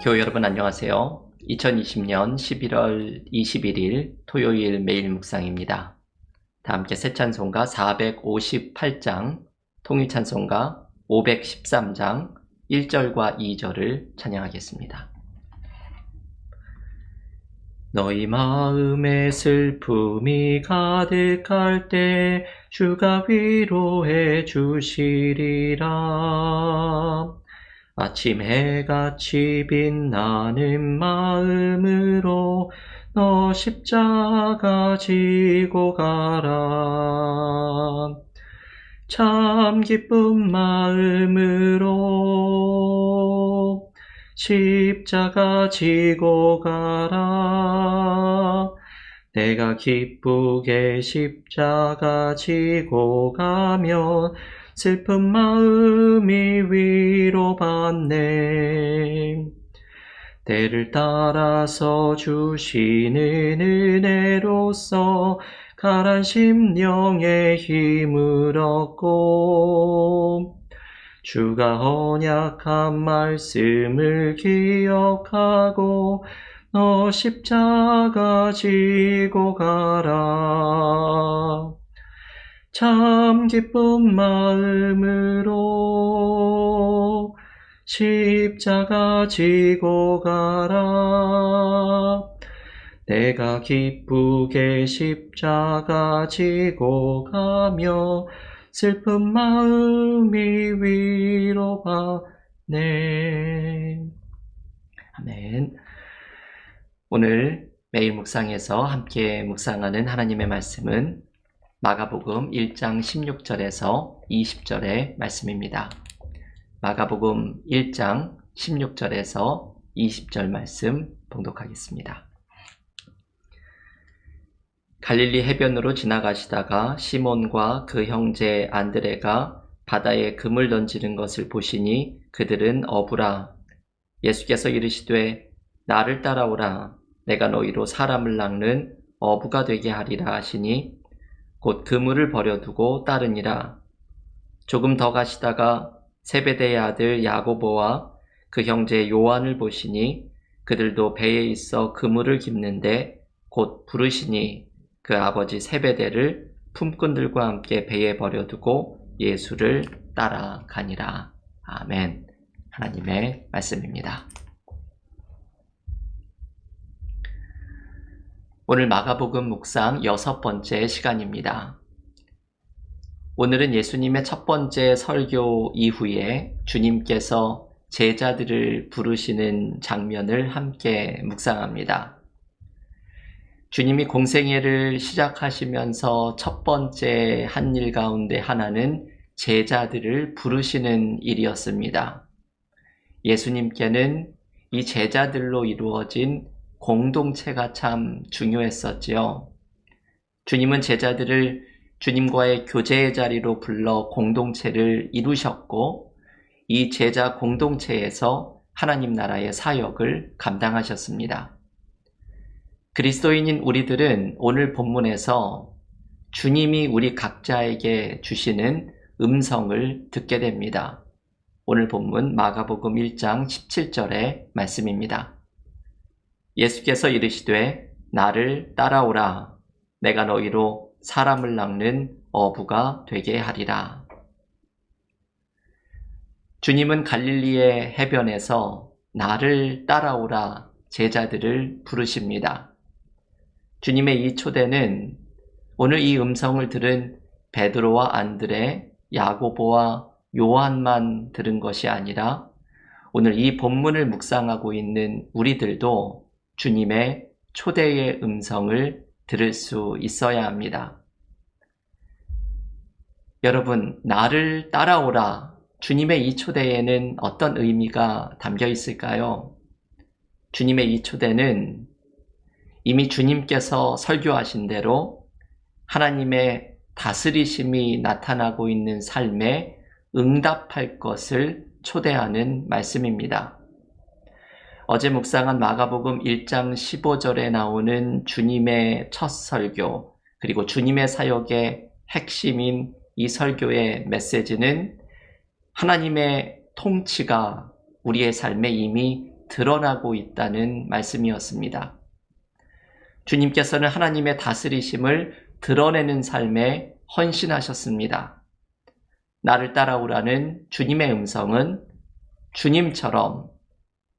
교회 여러분 안녕하세요. 2020년 11월 21일 토요일 매일 묵상입니다. 다 함께 새 찬송가 458장, 통일 찬송가 513장 1절과 2절을 찬양하겠습니다. 너희 마음에 슬픔이 가득할 때 주가 위로해 주시리라. 아침 해같이 빛나는 마음으로 너 십자가 지고 가라. 참 기쁜 마음으로 십자가 지고 가라. 내가 기쁘게 십자가 지고 가면 슬픈 마음이 위로받네. 때를 따라서 주시는 은혜로서 가란 심령에 힘을 얻고 주가 언약한 말씀을 기억하고 너 십자가 지고 가라. 참 기쁜 마음으로 십자가 지고 가라. 내가 기쁘게 십자가 지고 가며 슬픈 마음이 위로받네. 아멘. 오늘 매일 묵상에서 함께 묵상하는 하나님의 말씀은 마가복음 1장 16절에서 20절의 말씀입니다. 마가복음 1장 16절에서 20절 말씀 봉독하겠습니다. 갈릴리 해변으로 지나가시다가 시몬과 그 형제 안드레가 바다에 금을 던지는 것을 보시니 그들은 어부라. 예수께서 이르시되 나를 따라오라. 내가 너희로 사람을 낚는 어부가 되게 하리라 하시니 곧 그물을 버려두고 따르니라. 조금 더 가시다가 세베대의 아들 야고보와 그 형제 요한을 보시니 그들도 배에 있어 그물을 깁는데 곧 부르시니 그 아버지 세베대를 품꾼들과 함께 배에 버려두고 예수를 따라가니라. 아멘. 하나님의 말씀입니다. 오늘 마가복음 묵상 6번째 시간입니다. 오늘은 예수님의 첫 번째 설교 이후에 주님께서 제자들을 부르시는 장면을 함께 묵상합니다. 주님이 공생애를 시작하시면서 첫 번째 한 일 가운데 하나는 제자들을 부르시는 일이었습니다. 예수님께는 이 제자들로 이루어진 공동체가 참 중요했었지요. 주님은 제자들을 주님과의 교제의 자리로 불러 공동체를 이루셨고 이 제자 공동체에서 하나님 나라의 사역을 감당하셨습니다. 그리스도인인 우리들은 오늘 본문에서 주님이 우리 각자에게 주시는 음성을 듣게 됩니다. 오늘 본문 마가복음 1장 17절의 말씀입니다. 예수께서 이르시되 나를 따라오라. 내가 너희로 사람을 낚는 어부가 되게 하리라. 주님은 갈릴리의 해변에서 나를 따라오라 제자들을 부르십니다. 주님의 이 초대는 오늘 이 음성을 들은 베드로와 안드레, 야고보와 요한만 들은 것이 아니라 오늘 이 본문을 묵상하고 있는 우리들도 주님의 초대의 음성을 들을 수 있어야 합니다. 여러분, 나를 따라오라. 주님의 이 초대에는 어떤 의미가 담겨 있을까요? 주님의 이 초대는 이미 주님께서 설교하신 대로 하나님의 다스리심이 나타나고 있는 삶에 응답할 것을 초대하는 말씀입니다. 어제 묵상한 마가복음 1장 15절에 나오는 주님의 첫 설교, 그리고 주님의 사역의 핵심인 이 설교의 메시지는 하나님의 통치가 우리의 삶에 이미 드러나고 있다는 말씀이었습니다. 주님께서는 하나님의 다스리심을 드러내는 삶에 헌신하셨습니다. 나를 따라오라는 주님의 음성은 주님처럼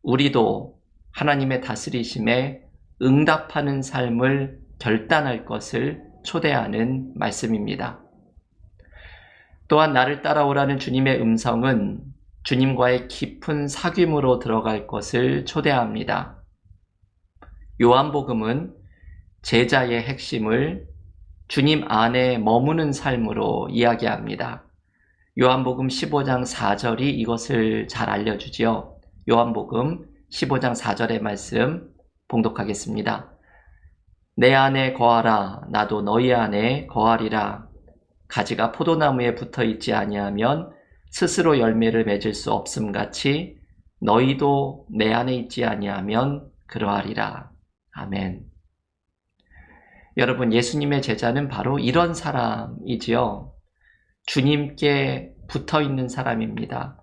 우리도 하나님의 다스리심에 응답하는 삶을 결단할 것을 초대하는 말씀입니다. 또한 나를 따라오라는 주님의 음성은 주님과의 깊은 사귐으로 들어갈 것을 초대합니다. 요한복음은 제자의 핵심을 주님 안에 머무는 삶으로 이야기합니다. 요한복음 15장 4절이 이것을 잘 알려주지요. 요한복음 15장 4절의 말씀 봉독하겠습니다. 내 안에 거하라, 나도 너희 안에 거하리라. 가지가 포도나무에 붙어 있지 아니하면 스스로 열매를 맺을 수 없음같이 너희도 내 안에 있지 아니하면 그러하리라. 아멘. 여러분, 예수님의 제자는 바로 이런 사람이지요. 주님께 붙어 있는 사람입니다.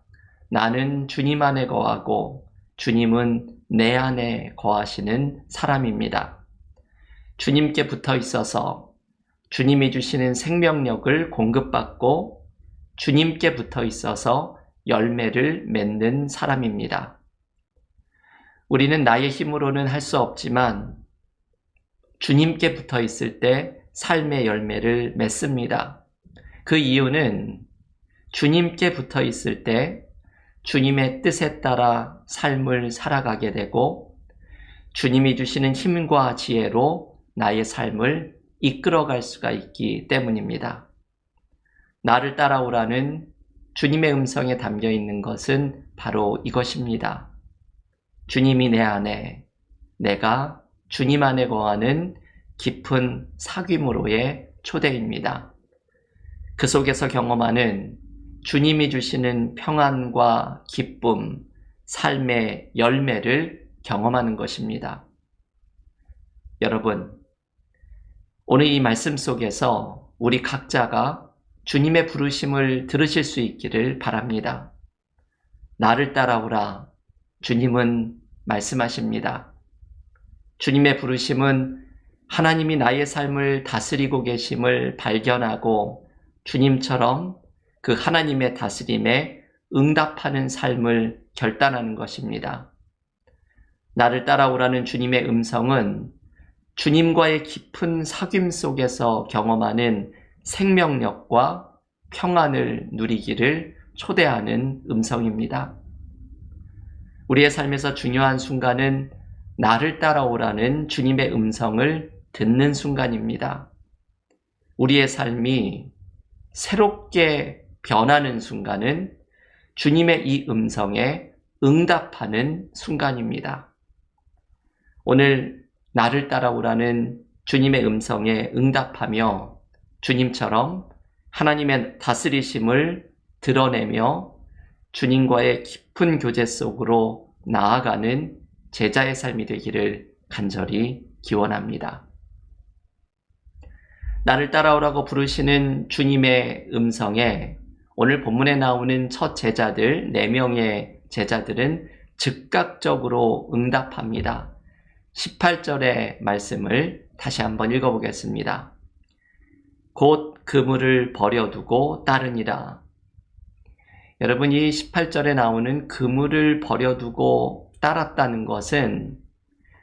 나는 주님 안에 거하고 주님은 내 안에 거하시는 사람입니다. 주님께 붙어 있어서 주님이 주시는 생명력을 공급받고 주님께 붙어 있어서 열매를 맺는 사람입니다. 우리는 나의 힘으로는 할 수 없지만 주님께 붙어 있을 때 삶의 열매를 맺습니다. 그 이유는 주님께 붙어 있을 때 주님의 뜻에 따라 삶을 살아가게 되고 주님이 주시는 힘과 지혜로 나의 삶을 이끌어갈 수가 있기 때문입니다. 나를 따라오라는 주님의 음성에 담겨 있는 것은 바로 이것입니다. 주님이 내 안에, 내가 주님 안에 거하는 깊은 사귐으로의 초대입니다. 그 속에서 경험하는 주님이 주시는 평안과 기쁨, 삶의 열매를 경험하는 것입니다. 여러분, 오늘 이 말씀 속에서 우리 각자가 주님의 부르심을 들으실 수 있기를 바랍니다. 나를 따라오라. 주님은 말씀하십니다. 주님의 부르심은 하나님이 나의 삶을 다스리고 계심을 발견하고 주님처럼 그 하나님의 다스림에 응답하는 삶을 결단하는 것입니다. 나를 따라오라는 주님의 음성은 주님과의 깊은 사귐 속에서 경험하는 생명력과 평안을 누리기를 초대하는 음성입니다. 우리의 삶에서 중요한 순간은 나를 따라오라는 주님의 음성을 듣는 순간입니다. 우리의 삶이 새롭게 변하는 순간은 주님의 이 음성에 응답하는 순간입니다. 오늘 나를 따라오라는 주님의 음성에 응답하며 주님처럼 하나님의 다스리심을 드러내며 주님과의 깊은 교제 속으로 나아가는 제자의 삶이 되기를 간절히 기원합니다. 나를 따라오라고 부르시는 주님의 음성에 오늘 본문에 나오는 첫 제자들, 4명의 제자들은 즉각적으로 응답합니다. 18절의 말씀을 다시 한번 읽어보겠습니다. 곧 그물을 버려두고 따르니라. 여러분, 이 18절에 나오는 그물을 버려두고 따랐다는 것은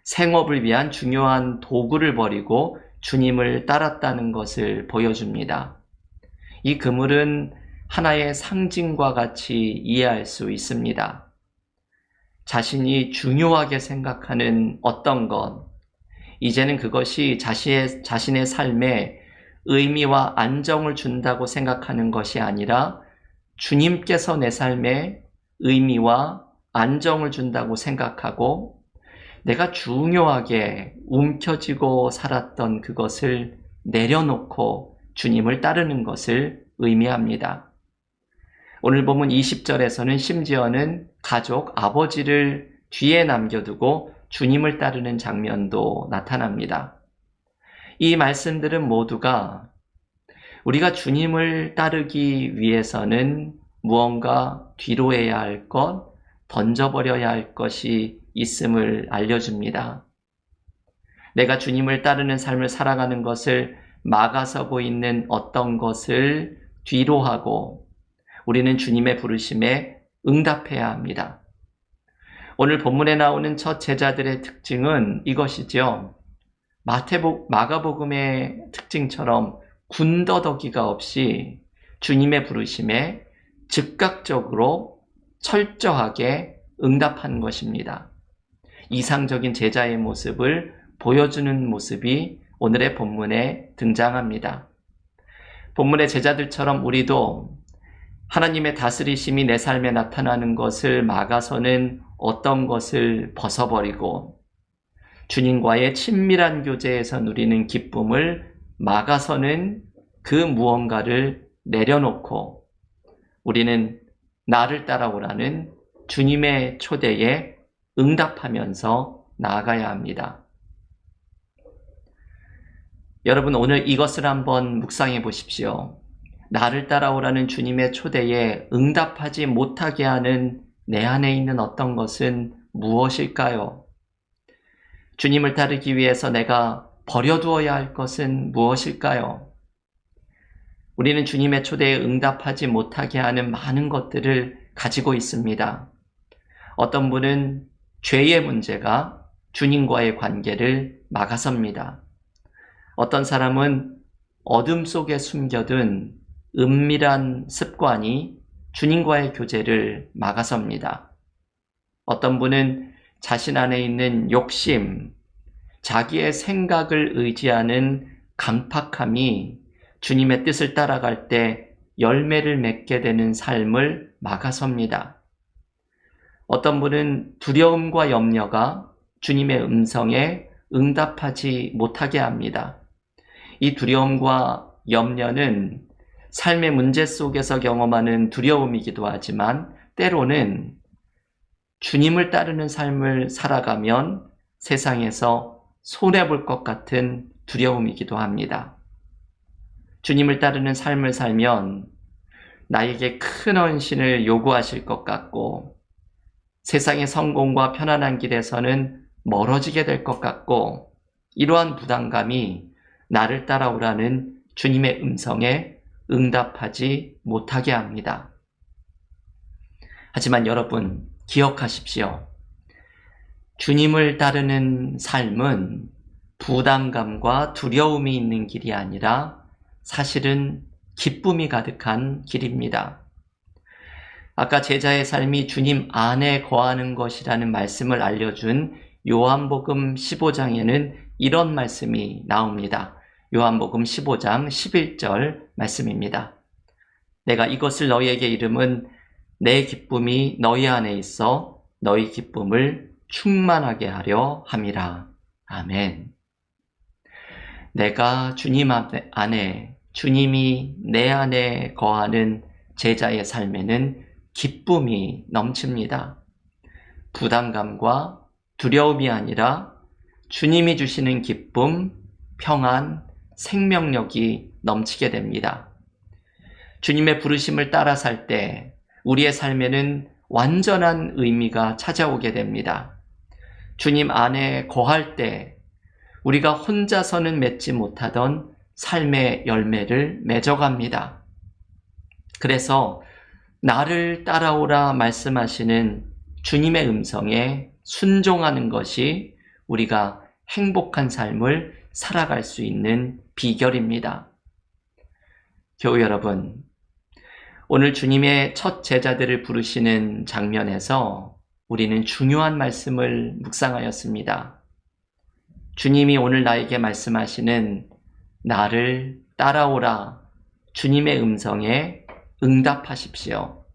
생업을 위한 중요한 도구를 버리고 주님을 따랐다는 것을 보여줍니다. 이 그물은 하나의 상징과 같이 이해할 수 있습니다. 자신이 중요하게 생각하는 어떤 것, 이제는 그것이 자신의 삶에 의미와 안정을 준다고 생각하는 것이 아니라 주님께서 내 삶에 의미와 안정을 준다고 생각하고 내가 중요하게 움켜쥐고 살았던 그것을 내려놓고 주님을 따르는 것을 의미합니다. 오늘 본문 20절에서는 심지어는 가족, 아버지를 뒤에 남겨두고 주님을 따르는 장면도 나타납니다. 이 말씀들은 모두가 우리가 주님을 따르기 위해서는 무언가 뒤로해야 할 것, 던져버려야 할 것이 있음을 알려줍니다. 내가 주님을 따르는 삶을 살아가는 것을 막아서고 있는 어떤 것을 뒤로 하고 우리는 주님의 부르심에 응답해야 합니다. 오늘 본문에 나오는 첫 제자들의 특징은 이것이죠. 마가복음의 특징처럼 군더더기가 없이 주님의 부르심에 즉각적으로 철저하게 응답하는 것입니다. 이상적인 제자의 모습을 보여주는 모습이 오늘의 본문에 등장합니다. 본문의 제자들처럼 우리도 하나님의 다스리심이 내 삶에 나타나는 것을 막아서는 어떤 것을 벗어버리고 주님과의 친밀한 교제에서 누리는 기쁨을 막아서는 그 무언가를 내려놓고 우리는 나를 따라오라는 주님의 초대에 응답하면서 나아가야 합니다. 여러분, 오늘 이것을 한번 묵상해 보십시오. 나를 따라오라는 주님의 초대에 응답하지 못하게 하는 내 안에 있는 어떤 것은 무엇일까요? 주님을 따르기 위해서 내가 버려두어야 할 것은 무엇일까요? 우리는 주님의 초대에 응답하지 못하게 하는 많은 것들을 가지고 있습니다. 어떤 분은 죄의 문제가 주님과의 관계를 막아섭니다. 어떤 사람은 어둠 속에 숨겨둔 은밀한 습관이 주님과의 교제를 막아섭니다. 어떤 분은 자신 안에 있는 욕심, 자기의 생각을 의지하는 강팍함이 주님의 뜻을 따라갈 때 열매를 맺게 되는 삶을 막아섭니다. 어떤 분은 두려움과 염려가 주님의 음성에 응답하지 못하게 합니다. 이 두려움과 염려는 삶의 문제 속에서 경험하는 두려움이기도 하지만 때로는 주님을 따르는 삶을 살아가면 세상에서 손해볼 것 같은 두려움이기도 합니다. 주님을 따르는 삶을 살면 나에게 큰 헌신을 요구하실 것 같고 세상의 성공과 편안한 길에서는 멀어지게 될 것 같고 이러한 부담감이 나를 따라오라는 주님의 음성에 응답하지 못하게 합니다. 하지만 여러분 기억하십시오. 주님을 따르는 삶은 부담감과 두려움이 있는 길이 아니라 사실은 기쁨이 가득한 길입니다. 아까 제자의 삶이 주님 안에 거하는 것이라는 말씀을 알려준 요한복음 15장에는 이런 말씀이 나옵니다. 요한복음 15장 11절 말씀입니다. 내가 이것을 너희에게 이름은 내 기쁨이 너희 안에 있어 너희 기쁨을 충만하게 하려 함이라. 아멘. 내가 주님 안에, 주님이 내 안에 거하는 제자의 삶에는 기쁨이 넘칩니다. 부담감과 두려움이 아니라 주님이 주시는 기쁨, 평안, 생명력이 넘치게 됩니다. 주님의 부르심을 따라 살 때 우리의 삶에는 완전한 의미가 찾아오게 됩니다. 주님 안에 거할 때 우리가 혼자서는 맺지 못하던 삶의 열매를 맺어갑니다. 그래서 나를 따라오라 말씀하시는 주님의 음성에 순종하는 것이 우리가 행복한 삶을 살아갈 수 있는 비결입니다. 교우 여러분, 오늘 주님의 첫 제자들을 부르시는 장면에서 우리는 중요한 말씀을 묵상하였습니다. 주님이 오늘 나에게 말씀하시는 나를 따라오라 주님의 음성에 응답하십시오.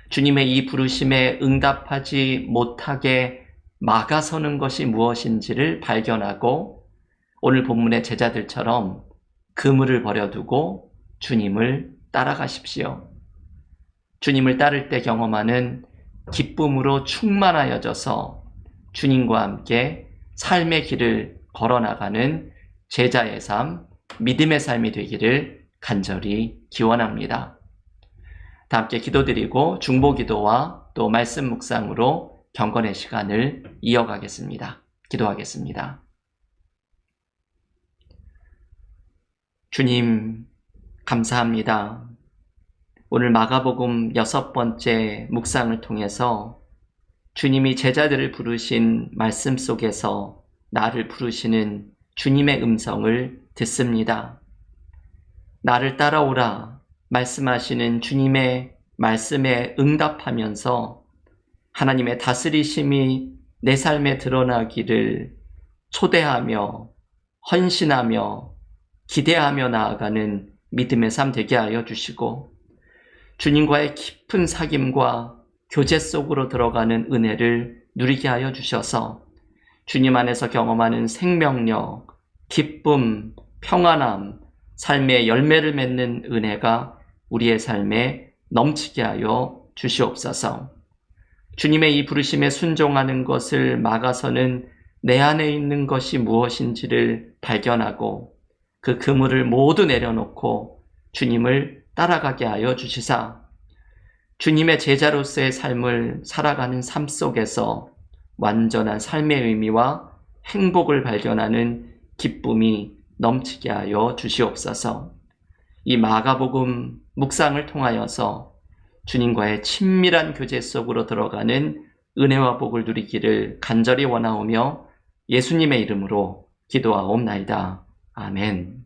주님의 이 부르심에 응답하지 못하게 막아서는 것이 무엇인지를 발견하고 오늘 본문의 제자들처럼 그물을 버려두고 주님을 따라가십시오. 주님을 따를 때 경험하는 기쁨으로 충만하여져서 주님과 함께 삶의 길을 걸어나가는 제자의 삶, 믿음의 삶이 되기를 간절히 기원합니다. 다 함께 기도드리고 중보기도와 또 말씀 묵상으로 경건의 시간을 이어가겠습니다. 기도하겠습니다. 주님, 감사합니다. 오늘 마가복음 6번째 묵상을 통해서 주님이 제자들을 부르신 말씀 속에서 나를 부르시는 주님의 음성을 듣습니다. 나를 따라오라 말씀하시는 주님의 말씀에 응답하면서 하나님의 다스리심이 내 삶에 드러나기를 초대하며 헌신하며 기대하며 나아가는 믿음의 삶 되게 하여 주시고 주님과의 깊은 사귐과 교제 속으로 들어가는 은혜를 누리게 하여 주셔서 주님 안에서 경험하는 생명력, 기쁨, 평안함, 삶의 열매를 맺는 은혜가 우리의 삶에 넘치게 하여 주시옵소서. 주님의 이 부르심에 순종하는 것을 막아서는 내 안에 있는 것이 무엇인지를 발견하고 그 그물을 모두 내려놓고 주님을 따라가게 하여 주시사 주님의 제자로서의 삶을 살아가는 삶 속에서 완전한 삶의 의미와 행복을 발견하는 기쁨이 넘치게 하여 주시옵소서. 이 마가복음 묵상을 통하여서 주님과의 친밀한 교제 속으로 들어가는 은혜와 복을 누리기를 간절히 원하오며 예수님의 이름으로 기도하옵나이다. 아멘.